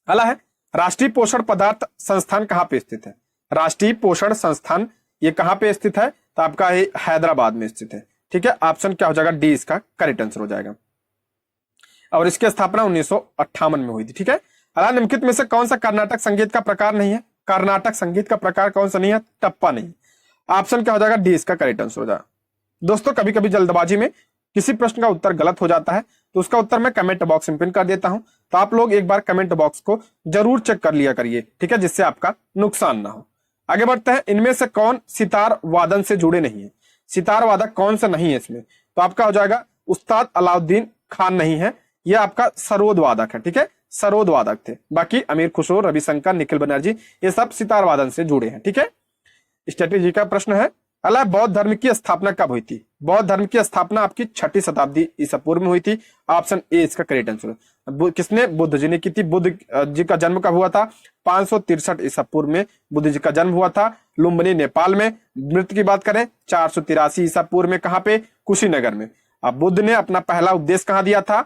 अगला है, राष्ट्रीय पोषण पदार्थ संस्थान कहां पे स्थित है? राष्ट्रीय पोषण संस्थान ये कहां पे स्थित है? तो आपका ये हैदराबाद में स्थित है। ठीक है, ऑप्शन क्या हो जाएगा? डी इसका करेक्ट आंसर हो जाएगा। और इसकी स्थापना 1958 में हुई थी। ठीक है, निम्नलिखित में से कौन सा कर्नाटक संगीत का प्रकार नहीं है? कर्नाटक संगीत का प्रकार कौन सा नहीं है? टप्पा नहीं। ऑप्शन क्या हो जाएगा? डी इसका करेक्ट आंसर हो जाएगा। दोस्तों, कभी कभी जल्दबाजी में किसी प्रश्न का उत्तर गलत हो जाता है, तो उसका उत्तर मैं कमेंट बॉक्स में पिन कर देता हूं, तो आप लोग एक बार कमेंट बॉक्स को जरूर चेक कर लिया करिए। ठीक है, जिससे आपका नुकसान ना हो। आगे बढ़ते हैं। इनमें से कौन सितार वादन से जुड़े नहीं है? सितार वादक कौन सा नहीं है इसमें? तो आपका हो जाएगा उस्ताद अलाउद्दीन खान नहीं है, यह आपका सरोद वादक है। ठीक है, सरोद वादक थे। बाकी अमीर खुसरो, रविशंकर, निखिल बनर्जी, ये सब सितार वादन से जुड़े हैं। ठीक है, स्ट्रेटेजी का प्रश्न है। अला बौद्ध धर्म की स्थापना कब हुई थी? बौद्ध धर्म की स्थापना आपकी 6वीं शताब्दी ईसा पूर्व में हुई थी। ऑप्शन ए इसका करेक्ट आंसर है। किसने? बुद्ध जी ने की थी। बुद्ध जी का जन्म कब हुआ था? 563 ईसा पूर्व में बुद्ध जी का जन्म हुआ था, लुम्बिनी नेपाल में। मृत्यु की बात करें 483 ईसा पूर्व में, कहां पे? कुशीनगर में। अब बुद्ध ने अपना पहला उपदेश कहां दिया था?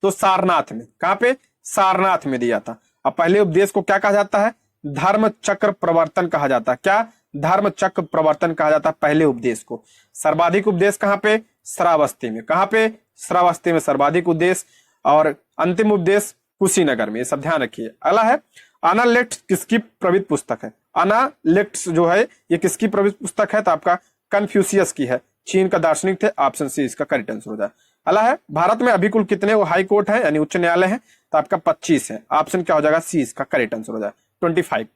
तो सारनाथ में। कहां पे? सारनाथ में दिया था। अब पहले उपदेश को क्या कहा जाता है? धर्म चक्र प्रवर्तन कहा जाता है। क्या? धर्म चक्र प्रवर्तन कहा जाता है पहले उपदेश को। सर्वाधिक उपदेश कहां पे? श्रावस्ती में। कहां पे? श्रावस्ती में सर्वाधिक उपदेश। और अंतिम उपदेश कुशीनगर में। ये सब ध्यान रखिए। अगला है अनालेक्ट किसकी प्रवृत्त पुस्तक है? अनालेक्ट जो है ये किसकी प्रवृत्त पुस्तक है? तो आपका कन्फ्यूशियस की है, चीन का दार्शनिक थे। ऑप्शन सी इसका करेक्ट आंसर हो जाए। अगला है भारत में अभी कुल कितने हाई कोर्ट है यानी उच्च न्यायालय है? तो आपका 25 है। ऑप्शन क्या हो जाएगा? सी इसका करेक्ट आंसर हो जाए 25।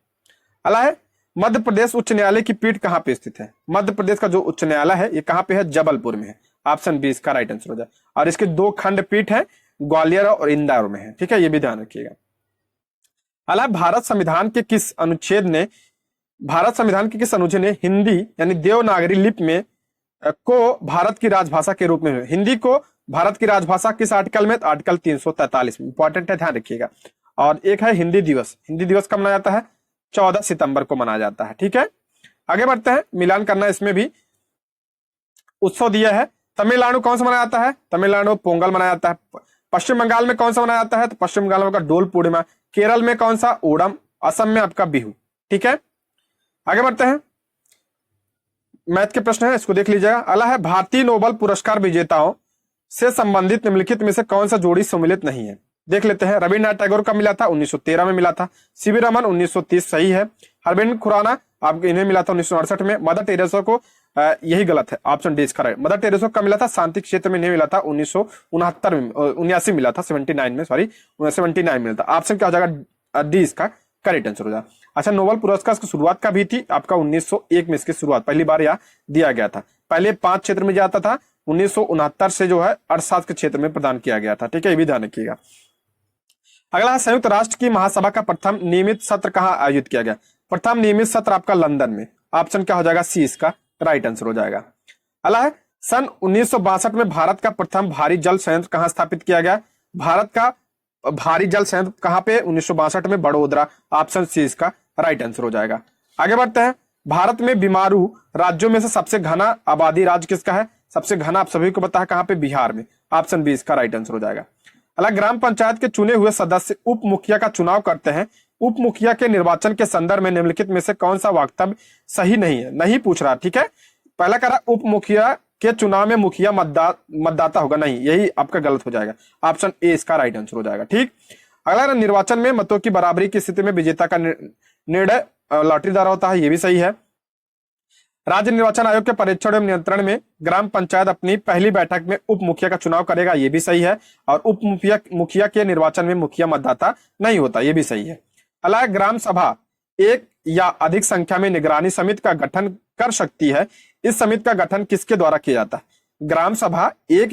अगला है मध्य प्रदेश उच्च न्यायालय की पीठ कहां पे स्थित है? मध्य प्रदेश का जो उच्च न्यायालय है ये कहां पे है? जबलपुर में है। ऑप्शन बी इसका राइट आंसर हो जाए। और इसके 2 खंड पीठ है, ग्वालियर और इंदौर में है। ठीक है, ये भी ध्यान रखिएगा। अगला भारत संविधान के किस अनुच्छेद ने हिंदी यानी देवनागरी लिपि में को भारत की राजभाषा के रूप में, हिंदी को भारत की राजभाषा किस आर्टिकल में? आर्टिकल 343 में। इंपॉर्टेंट है, ध्यान रखिएगा। और एक है हिंदी दिवस। हिंदी दिवस कब मनाया जाता है? 14 सितंबर को मनाया जाता है। ठीक है, आगे बढ़ते हैं। मिलान करना, इसमें भी उत्सव दिया है। तमिलनाडु कौन सा मनाया जाता है? तमिलनाडु पोंगल मनाया जाता है। पश्चिम बंगाल में कौन सा मनाया जाता है? तो पश्चिम बंगाल में डोल पूर्णिमा। केरल में कौन सा? ओणम। असम में आपका बिहू। ठीक है, आगे बढ़ते हैं। मैथ के प्रश्न है, इसको देख लीजिएगा। अगला है भारतीय नोबेल पुरस्कार विजेताओं से संबंधित निम्नलिखित में से कौन सा जोड़ी सम्मिलित नहीं है? देख लेते हैं। रविन्द्रनाथ टैगोर का मिला था 1913 में मिला था। सीवी रमन 1930 सही है। अरविंद खुराना आपको इन्हें मिला था 1968 में। मदर टेरेसा को यही गलत है, ऑप्शन डी इसका राइट। मदर टेरेसा का मिला था शांति क्षेत्र में, इन्हें मिला था 1969 में, 79 मिला था, 79 में, सॉरी 79 मिला था। ऑप्शन क्या हो जाएगा? डी इसका करेक्ट आंसर हो जाएगा। अच्छा, नोबेल पुरस्कार की शुरुआत कभी थी? आपका 1901 में इसकी शुरुआत पहली बार यहाँ दिया गया था। पहले 5 क्षेत्र में जाता था, 1969 से जो है अर्थशास्त्र के क्षेत्र में प्रदान किया गया था। ठीक है, ये भी ध्यान रखिएगा। अगला है संयुक्त राष्ट्र की महासभा का प्रथम नियमित सत्र कहां आयोजित किया गया? प्रथम नियमित सत्र आपका लंदन में। ऑप्शन क्या हो जाएगा? सी इसका राइट आंसर हो जाएगा। अगला है सन 1962 में भारत का प्रथम भारी जल संयंत्र कहां स्थापित किया गया? भारत का भारी जल संयंत्र कहां पे? 1962 में बड़ोदरा। ऑप्शन सी इसका राइट आंसर हो जाएगा। आगे बढ़ते हैं। भारत में बीमारू राज्यों में से सबसे घना आबादी राज्य किसका है? सबसे घना आप सभी को पता है कहां पे? बिहार में। ऑप्शन बी इसका राइट आंसर हो जाएगा। अगला, ग्राम पंचायत के चुने हुए सदस्य उप मुखिया का चुनाव करते हैं। उप मुखिया के निर्वाचन के संदर्भ में निम्नलिखित में से कौन सा वक्तव्य सही नहीं है? नहीं पूछ रहा, ठीक है। पहला कह रहा उप मुखिया के चुनाव में मुखिया मतदाता होगा, नहीं, यही आपका गलत हो जाएगा। ऑप्शन ए इसका राइट आंसर हो जाएगा। ठीक। अगला, निर्वाचन में मतों की बराबरी की स्थिति में विजेता का निर्णय लॉटरी द्वारा होता है, ये भी सही है। राज्य निर्वाचन आयोग के परीक्षण एवं नियंत्रण में ग्राम पंचायत अपनी पहली बैठक में उप मुखिया का चुनाव करेगा, ये भी सही है। और उप मुखिया के निर्वाचन में मुखिया मतदाता नहीं होता, ये भी सही है। अगला, ग्राम सभा एक या अधिक संख्या में निगरानी समिति का गठन कर सकती है। इस समिति का गठन किसके द्वारा किया जाता है? ग्राम सभा एक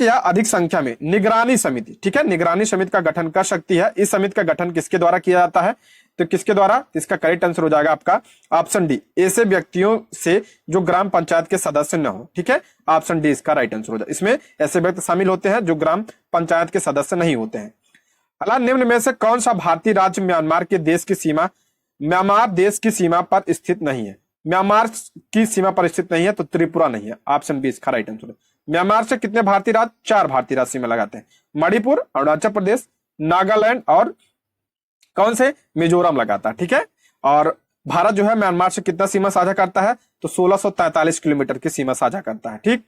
या अधिक संख्या में निगरानी समिति, ठीक है, निगरानी समिति का गठन कर सकती है। इस समिति का गठन किसके द्वारा किया जाता है? तो किसके द्वारा? इसका करेक्ट आंसर हो जाएगा आपका ऑप्शन डी, ऐसे व्यक्तियों से जो ग्राम पंचायत के सदस्य न हो। ठीक है, ऑप्शन डी इसका राइट आंसर हो जाएगा। इसमें ऐसे व्यक्ति शामिल होते हैं जो ग्राम पंचायत के सदस्य नहीं होते हैं। अगला, निम्न में से कौन सा भारतीय राज्य म्यांमार देश की सीमा पर स्थित नहीं है? म्यांमार की सीमा पर स्थित नहीं है तो त्रिपुरा नहीं है। ऑप्शन बी इसका राइट आंसर है। म्यांमार से कितने भारतीय राज्य? 4 भारतीय राज्य सीमा लगाते हैं। मणिपुर, अरुणाचल प्रदेश, नागालैंड और कौन से? मिजोरम लगाता है। ठीक है, और भारत जो है म्यांमार से कितना सीमा साझा करता है? तो 1643 किलोमीटर की सीमा साझा करता है। ठीक,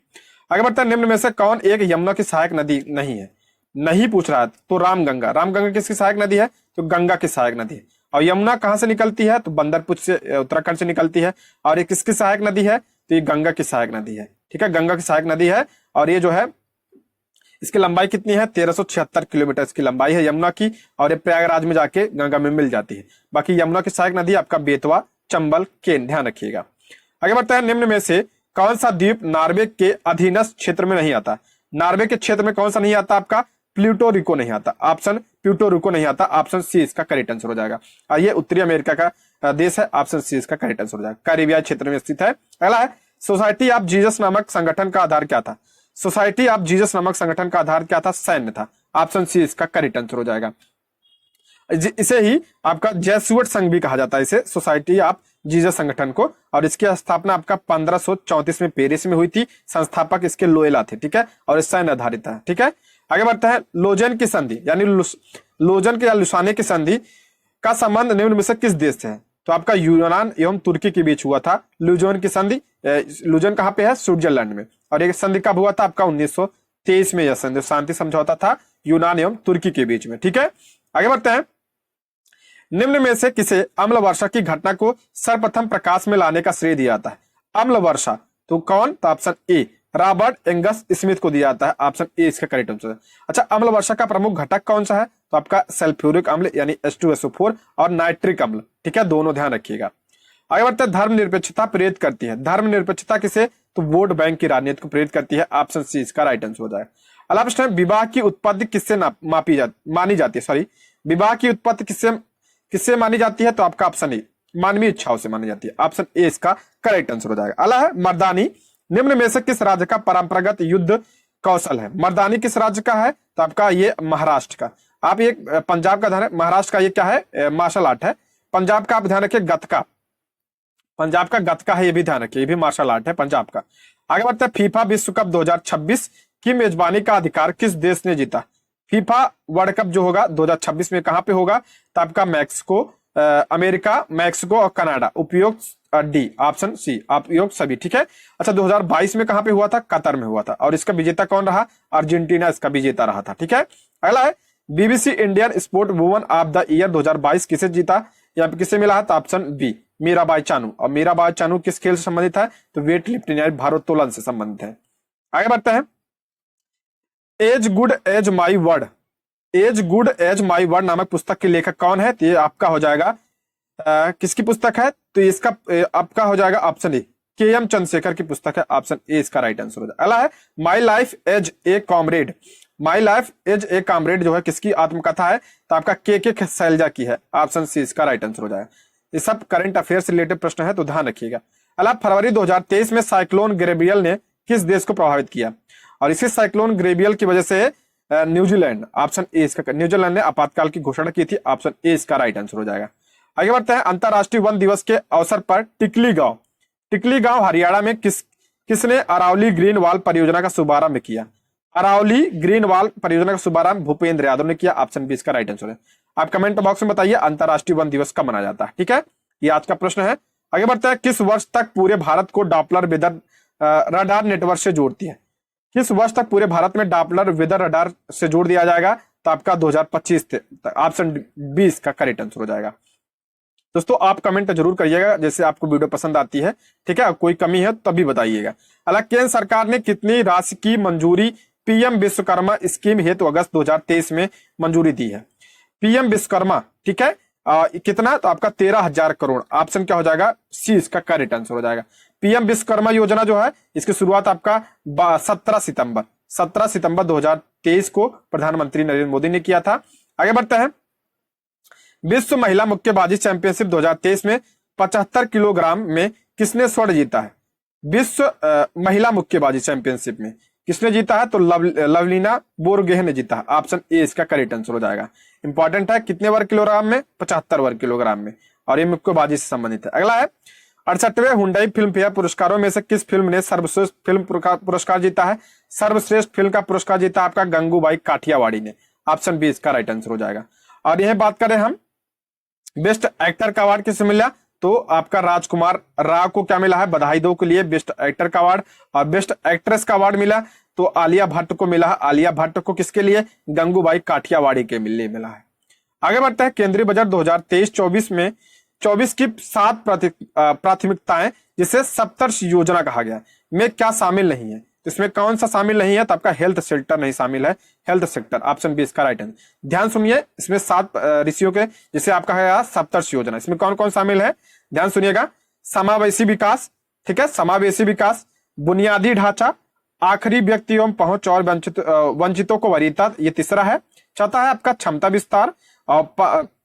आगे बढ़ते हैं। निम्न में से कौन एक यमुना की सहायक नदी नहीं है? नहीं पूछ रहा है तो रामगंगा। रामगंगा किसकी सहायक नदी है? तो गंगा की सहायक नदी है। और यमुना कहां से निकलती है? तो बंदरपुर से, उत्तराखंड से निकलती है। और ये किसकी सहायक नदी है? तो ये गंगा की सहायक नदी है। ठीक है, गंगा की सहायक नदी है। और ये जो है इसकी लंबाई कितनी है? 1376 किलोमीटर इसकी लंबाई है यमुना की। और ये प्रयागराज में जाके गंगा में मिल जाती है। बाकी यमुना की सहायक नदी आपका बेतवा, चंबल, केन, ध्यान रखिएगा। आगे बढ़ते हैं। निम्न में से कौन सा द्वीप नॉर्वे के अधीनस्थ क्षेत्र में नहीं आता? नॉर्वे के क्षेत्र में कौन सा नहीं आता आपका? प्लूटो रिको नहीं आता। ऑप्शन प्लूटो रिको नहीं आता। ऑप्शन सी इसका करेक्ट आंसर हो जाएगा। और ये उत्तरी अमेरिका का देश है? ऑप्शन सी इसका करेक्ट आंसर हो जाएगा, कैरिबियाई क्षेत्र में स्थित है। अगला है सोसाइटी ऑफ जीसस नामक संगठन का आधार क्या था? सोसाइटी ऑफ जीसस नामक संगठन का आधार क्या था? सैन्य था। ऑप्शन सी इसका करेक्ट आंसर हो जाएगा। इसे ही आपका जेसुइट संघ भी कहा जाता है, इसे सोसाइटी ऑफ जीसस संगठन को, और इसकी स्थापना आपका 1534 में पेरिस में हुई थी। संस्थापक इसके लोएला थे, ठीक है, और इस सैन्य आधारित है, ठीक है। आगे बढ़ते हैं, लोजेन की संधि यानी लोजन के या लुसाने की संधि का संबंध निम्न में से किस देश से है? तो आपका यूनान एवं तुर्की के बीच हुआ था लुजोन की संधि। लुजोन कहाँ पे है? स्विट्जरलैंड में। और एक संधि कब हुआ था? आपका 1923 में यह संधि शांति समझौता था यूनान एवं तुर्की के बीच में, ठीक है। आगे बढ़ते हैं, निम्न में से किसे अम्ल वर्षा की घटना को सर्वप्रथम प्रकाश में लाने का श्रेय दिया जाता है? अम्ल वर्षा तो कौन? तो option A Robert Angus Smith को दिया जाता है। ऑप्शन ए इसका करेक्ट आंसर है। अच्छा, अम्ल वर्षा का प्रमुख घटक कौन सा है? तो आपका सल्फ्यूरिक अम्ल यानी H2SO4 और नाइट्रिक अम्ल, ठीक है, दोनों ध्यान रखिएगा। आगे बढ़ते हैं, धर्मनिरपेक्षता प्रेरित करती है। धर्मनिरपेक्षता किसे? तो वोट बैंक की राजनीति को प्रेरित करती है। ऑप्शन सी इसका राइट आंसर हो जाएगा। अगला प्रश्न है, विवाह की उत्पत्ति किससे मानी जाती है? सॉरी, विवाह की उत्पत्ति किससे मानी जाती है? तो आपका ऑप्शन ए मानवीय इच्छाओं से मानी जाती है। ऑप्शन ए इसका करेक्ट आंसर हो जाएगा। अगला है, मर्दानी निम्न में से किस राज्य का परंपरागत युद्ध कौशल है? मर्दानी किस राज्य का है? तो आपका ये महाराष्ट्र का। आप ये पंजाब का ध्यान, महाराष्ट्र का ये क्या है? मार्शल आर्ट है। पंजाब का आप ध्यान रखिए, गतका, पंजाब का गतका है, ये भी ध्यान रखिए, ये भी मार्शल आर्ट है पंजाब का। आगे बढ़ते हैं, फीफा विश्व कप 2026 की मेजबानी का अधिकार किस देश ने जीता? फीफा वर्ल्ड कप जो होगा 2026 में कहां पे होगा? तो आपका मैक्सिको, अमेरिका, मैक्सिको और कनाडा। उपयोग डी, ऑप्शन सी उपयोग सभी, ठीक है। अच्छा, 2022 में कहां पे हुआ था? कतर में हुआ था, और इसका विजेता कौन रहा? अर्जेंटीना इसका विजेता रहा था, ठीक है। अगला है, BBC Indian sport woman of the year 2022 किसे जीता या किसे मिला है? तो ऑप्शन बी मीराबाई चानू। और मीराबाई चानू किस खेल से संबंधित है? तो वेट लिफ्टिंग यानी भारोत्तोलन से संबंधित है। आगे बढ़ते हैं, as good as my word, as good as my word नामक पुस्तक के लेखक कौन है? तो ये आपका हो जाएगा किसकी पुस्तक है? तो इसका आपका हो जाएगा ऑप्शन ए के.एम. चंद्रशेखर की पुस्तक है। ऑप्शन ए इसका राइट आंसर हो जाएगा। अगला है, my life as a comrade, my life as a comrade जो है किसकी आत्मकथा है? तो आपका के शैलजा की है। ऑप्शन सी इसका राइट आंसर हो जाएगा। ये सब करंट अफेयर से रिलेटेड प्रश्न है, तो ध्यान रखिएगा। अगला, फरवरी 2023 में साइक्लोन ग्रेबियल ने किस देश को प्रभावित किया? और इसी साइक्लोन ग्रेबियल की वजह से न्यूजीलैंड, ऑप्शन ए इसका, न्यूजीलैंड ने आपातकाल की घोषणा की थी। ऑप्शन ए इसका राइट आंसर हो जाएगा। आगे बढ़ते हैं, अंतरराष्ट्रीय वन दिवस के अवसर पर टिकली गांव हरियाणा में किसने अरावली ग्रीन वॉल परियोजना का शुभारंभ किया? अरावली ग्रीन वॉल परियोजना का शुभारंभ भूपेंद्र यादव ने किया। ऑप्शन बी इसका राइट आंसर है। आप कमेंट बॉक्स में बताइए अंतरराष्ट्रीय वन दिवस कब मनाया जाता है, ठीक है, ये आज का प्रश्न है। आगे बढ़ते हैं, किस वर्ष तक पूरे भारत को डॉपलर वेदर रडार नेटवर्क से जोड़ती है? किस वर्ष तक पूरे भारत में डॉपलर वेदर रडार से जोड़ दिया जाएगा? तो आपका 2025 तक। ऑप्शन बी इसका करेक्ट आंसर हो जाएगा। दोस्तों आप कमेंट जरूर करिएगा जैसे आपको वीडियो पसंद आती है, ठीक है, कोई कमी है तभी बताइएगा। अलग, केंद्र सरकार ने कितनी राशि की मंजूरी पीएम विश्वकर्मा स्कीम हेतु अगस्त 2023 में मंजूरी दी है? पीएम विश्वकर्मा, ठीक है, कितना? तो आपका 13,000 करोड़। ऑप्शन क्या हो जाएगा? सी इसका करेक्ट आंसर हो जाएगा। पीएम विश्वकर्मा योजना जो है इसकी शुरुआत आपका 17 सितंबर 2023 को प्रधानमंत्री नरेंद्र मोदी ने किया था। आगे बढ़ते हैं, विश्व महिला मुक्केबाजी चैंपियनशिप 2023 में 75 किलोग्राम में किसने स्वर्ण जीता है? विश्व महिला मुक्केबाजी चैंपियनशिप में किसने जीता है? तो लवलीना बोरगोहेन ने जीता है। ऑप्शन ए इसका करेक्ट आंसर हो जाएगा। इंपॉर्टेंट है, कितने वर्ग किलोग्राम में? 75 वर्ग किलोग्राम में, और ये मुक्केबाजी से संबंधित है। अगला है, 68वें हुंडई फिल्म फेयर पुरस्कारों में से किस फिल्म ने सर्वश्रेष्ठ फिल्म पुरस्कार जीता है? सर्वश्रेष्ठ फिल्म का पुरस्कार जीता आपका गंगूबाई काठियावाड़ी ने। ऑप्शन बी इसका राइट आंसर हो जाएगा। और यह बात करें हम बेस्ट एक्टर का अवार्ड किसे मिला? तो आपका राजकुमार राव को क्या मिला है? बधाई दो के लिए बेस्ट एक्टर का अवार्ड। और बेस्ट एक्ट्रेस का अवार्ड मिला तो आलिया भट्ट को मिला है। आलिया भट्ट को किसके लिए? गंगूबाई काठियावाड़ी के लिए मिला है। आगे बढ़ते हैं, केंद्रीय बजट 2023-24 में 24 की 7 प्राथमिकताएं जिसे सप्तर्षि योजना कहा गया में क्या शामिल नहीं है? तो इसमें कौन सा शामिल नहीं है? तो आपका हेल्थ सेक्टर नहीं शामिल है, हेल्थ सेक्टर। ऑप्शन बी इसका राइट आंसर। ध्यान सुनिए, इसमें 7 ऋषियों के जिसे आपका है सप्तर्षि योजना, इसमें कौन कौन शामिल है? ध्यान सुनिएगा, समावेशी विकास, ठीक है, समावेशी विकास, बुनियादी ढांचा, आखिरी व्यक्ति एवं पहुंच और वंचितों को वरीयता, ये तीसरा है। चौथा है आपका क्षमता विस्तार, और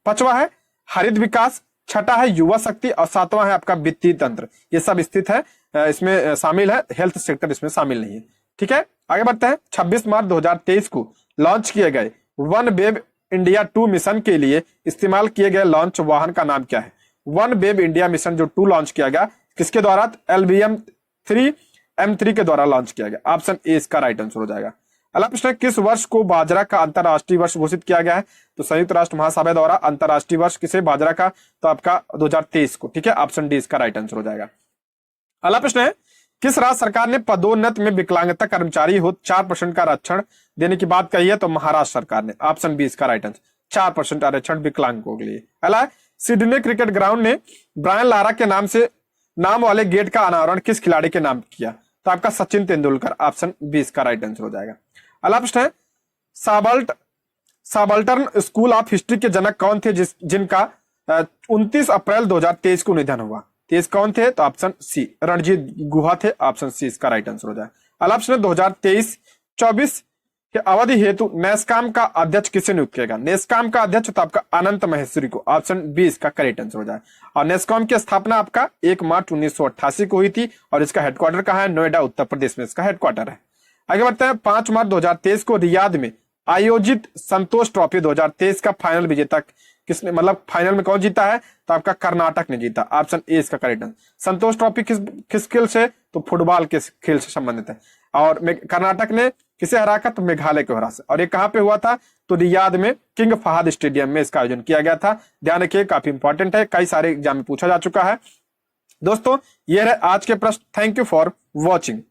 5वां है हरित विकास, छठा है युवा शक्ति और सातवां है आपका वित्तीय तंत्र। ये सब स्थित है, इसमें शामिल है, हेल्थ सेक्टर इसमें शामिल नहीं है। ठीक है, आगे बढ़ते हैं। 26 मार्च 2023 को लॉन्च किए गए वन वेब इंडिया 2 मिशन के लिए इस्तेमाल किए गए लॉन्च वाहन का नाम क्या है? वन वेब इंडिया मिशन जो 2 लॉन्च किया गया, किसके द्वारा? LVM-3 के द्वारा लॉन्च किया गया। ऑप्शन ए इसका राइट आंसर हो जाएगा। अगला प्रश्न है, किस वर्ष को बाजरा का अंतरराष्ट्रीय वर्ष घोषित किया गया है? तो संयुक्त राष्ट्र महासभा द्वारा अंतरराष्ट्रीय वर्ष किसे? बाजरा का। तो आपका 2023 को। ठीक है, ऑप्शन डी इसका राइट आंसर हो जाएगा। अगला प्रश्न है, किस राज्य सरकार ने पदोन्नति में विकलांगता कर्मचारी हो 4% का आरक्षण देने की बात कही है? तो महाराष्ट्र सरकार ने। ऑप्शन बी इसका राइट आंसर, 4% आरक्षण विकलांगों के लिए। अगला, सिडनी क्रिकेट ग्राउंड ने ब्रायन लारा के नाम वाले गेट का अनावरण किस खिलाड़ी के नाम किया? तो आपका सचिन तेंदुलकर। ऑप्शन बी इसका राइट आंसर हो जाएगा। अगला प्रश्न है, साबल्टर्न स्कूल ऑफ हिस्ट्री के जनक कौन थे जिनका 29 अप्रैल 2023 को निधन हुआ? तेज कौन थे? तो ऑप्शन सी रणजीत गुहा थे। ऑप्शन सी इसका राइट आंसर हो जाए। अगला प्रश्न, 2023-24 के अवधि हेतु नेस्कॉम का अध्यक्ष किसे नियुक्त किया गया? नेस्कॉम का अध्यक्ष तो आपका अनंत महेश्वरी को। ऑप्शन बी इसका करेक्ट आंसर हो जाए। और नेस्कॉम की स्थापना आपका 1 मार्च 1988 को हुई थी और इसका हेडक्वार्टर कहाँ है? नोएडा, उत्तर प्रदेश में इसका हेडक्वार्टर है। आगे बढ़ते हैं। 5 मार्च 2023 को रियाद में आयोजित संतोष ट्रॉफी 2023 का फाइनल विजेता किसने, मतलब फाइनल में कौन जीता है? तो आपका कर्नाटक ने जीता। ऑप्शन ए इसका करेक्ट आंसर। संतोष ट्रॉफी किस खेल से? तो फुटबॉल के खेल से संबंधित है। और कर्नाटक ने किसे हरा कर? तो मेघालय को हरा से। और ये कहां पे हुआ था? तो रियाद में किंग फहद स्टेडियम में इसका आयोजन किया गया था। ध्यान रखिए, काफी इंपॉर्टेंट है, कई सारे एग्जाम में पूछा जा चुका है। दोस्तों ये रहे आज के प्रश्न। Thank you for watching.